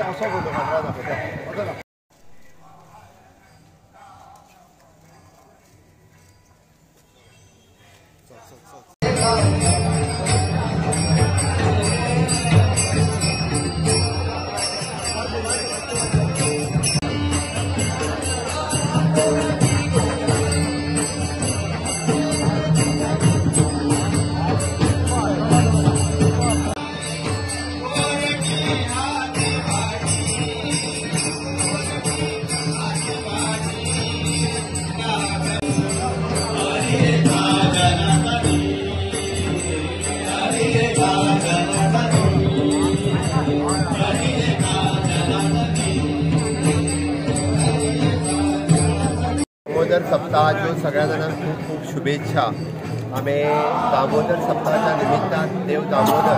असो फोटो काढला दाखवता दामोदर सप्ताहाच्यो सगळ्या जाणांक खूप खूप शुभेच्छा। आम्ही दामोदर सप्ताहाच्या निमित्तान देव दामोदर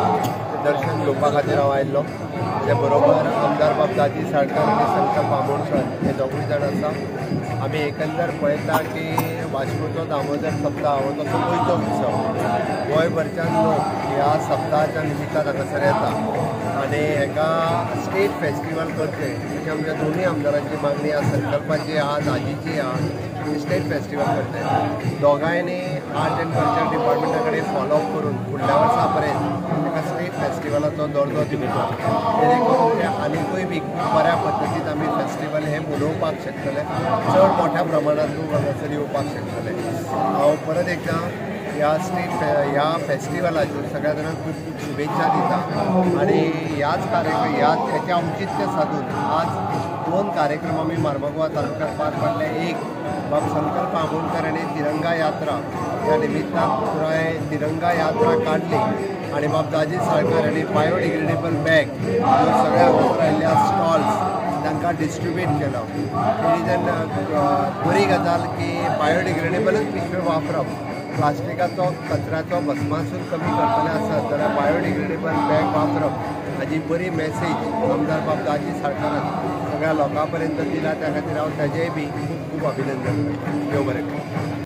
दर्शन घेवपा खातीर हांव आयिल्लो। त्याच्या बरोबर आमदार बाब दाजी साळकर आनी संकल्प आमोणकर हे दोगूय जाण आसा। आमी एकंदर पळयता की वास्कोचो दामोदर सप्ताह हो तसो गोंयचो उत्सव। गोंयभरच्यान लोक ह्या सप्ताहाच्या निमित्तान हांगासर येता आनी हेका स्टेट फेस्टिवल करचे अशी आमच्या दोन्ही आमदारांची मागणी आहा, संकल्पाची आहा, दाजीची आहा। स्टेट फेस्टिवल करते दोगांयनी आर्ट एंड कल्चर डिपार्टमेंटा कडेन फॉलोअप करून फुडल्या वर्सा पर्यंत ताका स्टेट फेस्टिवलाचो दर्जो दिवचो, जेणे करून ते आनिकूय बी खूब बऱ्या पद्दतीन आमी फेस्टिवल हे मनोवपाक शकतले, चड मोठ्या प्रमाणात लोक हांगासर येवपाक शकतले। हांव परत एकदां ह्या फेस्टिवलाच्यो सगळ्या जाणांक खूब खूब शुभेच्छा दिता आनी ह्याच कार्यक्रम हेचे औचित्य साधून आज 2 कार्यक्रम आमी मार्मागोवा तालुक्यात पार पाडले। एक बाब संकल्प आमोणकर हांणी तिरंगा यात्रा ह्या निमित्तान पुराय तिरंगा यात्रा काढली आणि बाब दाजी साळकर हांणी बायोडिग्रेडेबल बॅग सगळ्या हांगासर आयिल्ल्या स्टॉल्स तांकां डिस्ट्रिब्यूट केलो। ही बरी गजाल की बायोडिग्रेडेबलच पिशव्यो वापरप, प्लास्टिकाचो कचऱ्याचो भस्मासूर कमी करतले आसत जाल्यार बायोडिग्रेडेबल बॅग वापरप हाजी बरी मॅसेज आमदार बाब दाजी साळकारान सगळ्या लोकां पर्यंत दिला। त्या खातीर हांव ताजेय बी खूब खूब अभिनंदन करता। देव बरें करूं।